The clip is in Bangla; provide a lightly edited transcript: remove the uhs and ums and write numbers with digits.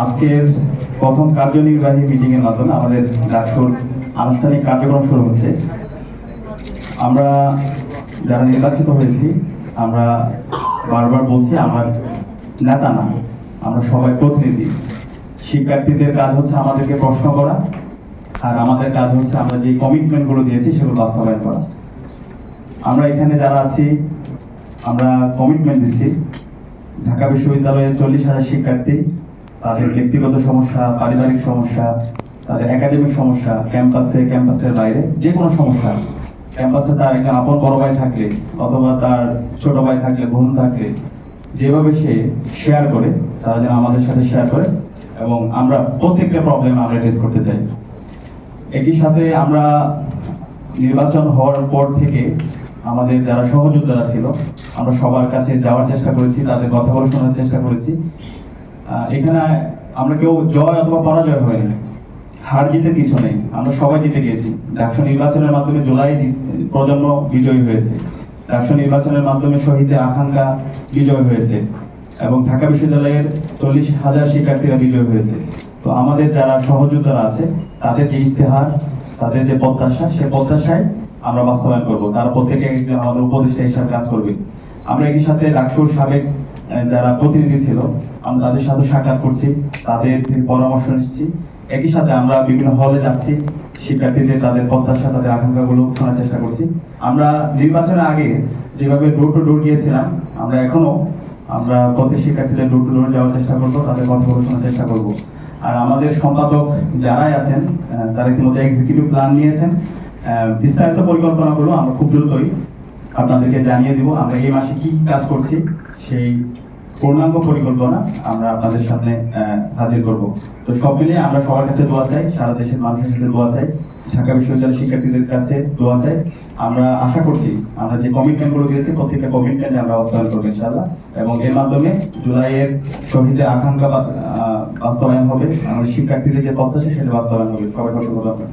আজকের প্রথম কার্যনির্বাহী মিটিং এর মাধ্যমে আমাদের ডাকসুর আনুষ্ঠানিক কার্যক্রম শুরু হচ্ছে। আমরা যারা নির্বাচিত হয়েছি, আমরা বারবার বলছি আমরা নেতা না, আমরা সবাই প্রতিনিধি। শিক্ষার্থীদের কাজ হচ্ছে আমাদেরকে প্রশ্ন করা, আর আমাদের কাজ হচ্ছে আমরা যে কমিটমেন্টগুলো দিয়েছি সেগুলো বাস্তবায়ন করা। আমরা এখানে যারা আছি, আমরা কমিটমেন্ট দিচ্ছি ঢাকা বিশ্ববিদ্যালয়ের 40,000 শিক্ষার্থী, তাদের ব্যক্তিগত সমস্যা, পারিবারিক সমস্যা, তাদের একাডেমিক সমস্যা, ক্যাম্পাসের বাইরে যে কোনো সমস্যা, ক্যাম্পাসে তার একটা আপন বড় ভাই থাকলে অথবা তার ছোট ভাই থাকলে, বোন থাকলে, যেভাবে সে শেয়ার করে তারা যেন আমাদের সাথে শেয়ার করে, এবং আমরা প্রত্যেকটা প্রবলেম আমরা ফেস করতে চাই। একই সাথে আমরা নির্বাচন হওয়ার পর থেকে আমাদের যারা সহযোদ্ধারা ছিল, আমরা সবার কাছে যাওয়ার চেষ্টা করেছি, তাদের কথাগুলো শোনার চেষ্টা করেছি। এখানে আমরা কেউ জয় অথবা পরাজয় হয়নি, হার জিতের কিছু নেই, আমরা সবাই জিতে গিয়েছি। ডাকসু নির্বাচনের মাধ্যমে জুলাই প্রজন্ম বিজয়ী হয়েছে, ডাকসু নির্বাচনের মাধ্যমে শহীদের আকাঙ্ক্ষা বিজয় হয়েছে, এবং ঢাকা বিশ্ববিদ্যালয়ের 40,000 শিক্ষার্থীরা বিজয় হয়েছে। তো আমাদের যারা সহযোদ্ধারা আছে, তাদের যে ইস্তেহার, তাদের যে প্রত্যাশা, সে প্রত্যাশায় আমরা বাস্তবায়ন করব। তার প্রত্যেকে একজন আমাদের উপদেষ্টা হিসাবে কাজ করবে। আমরা একই সাথে ডাকসুর সাবেক যারা প্রতিনিধি ছিল, আমরা তাদের সাথে সাক্ষাৎ করছি, তাদের পরামর্শ নিচ্ছি। একই সাথে আমরা বিভিন্ন হলে যাচ্ছি, শিক্ষার্থীদের তাদের প্রত্যাশা, তাদের আকাঙ্ক্ষাগুলো শোনার চেষ্টা করছি। আমরা নির্বাচনের আগে যেভাবে ডোর টু ডোর গিয়েছিলাম, আমরা প্রত্যেক শিক্ষার্থীদের ডোর টু ডোর যাওয়ার চেষ্টা করবো, তাদের কথাগুলো শোনার চেষ্টা করব। আর আমাদের সম্পাদক যারাই আছেন, তারা ইতিমধ্যে এক্সিকিউটিভ প্ল্যান নিয়েছেন। বিস্তারিত পরিকল্পনাগুলো আমরা খুব দ্রুতই আপনাদেরকে জানিয়ে দিব। আমরা এই মাসে কি কাজ করছি সেই পূর্ণাঙ্গ পরিকল্পনা আমরা আপনাদের সামনে হাজির করব। তো সব মিলিয়ে আমরা সবার কাছে দোয়া চাই, সারা দেশের মানুষের কাছে দোয়া চাই, ঢাকা বিশ্ববিদ্যালয়ের শিক্ষার্থীদের কাছে দোয়া চাই। আমরা আশা করছি আমরা যে কমিটমেন্টগুলো দিয়েছি প্রত্যেকটা কমিটমেন্টে আমরা বাস্তবায়ন করবো ইনশাআল্লাহ, এবং এর মাধ্যমে জুলাইয়ের শহীদের আকাঙ্ক্ষা বাস্তবায়ন হবে, আমাদের শিক্ষার্থীদের যে প্রত্যাশা সেটা বাস্তবায়ন হবে। সবাই অসংখ্য ধন্যবাদ।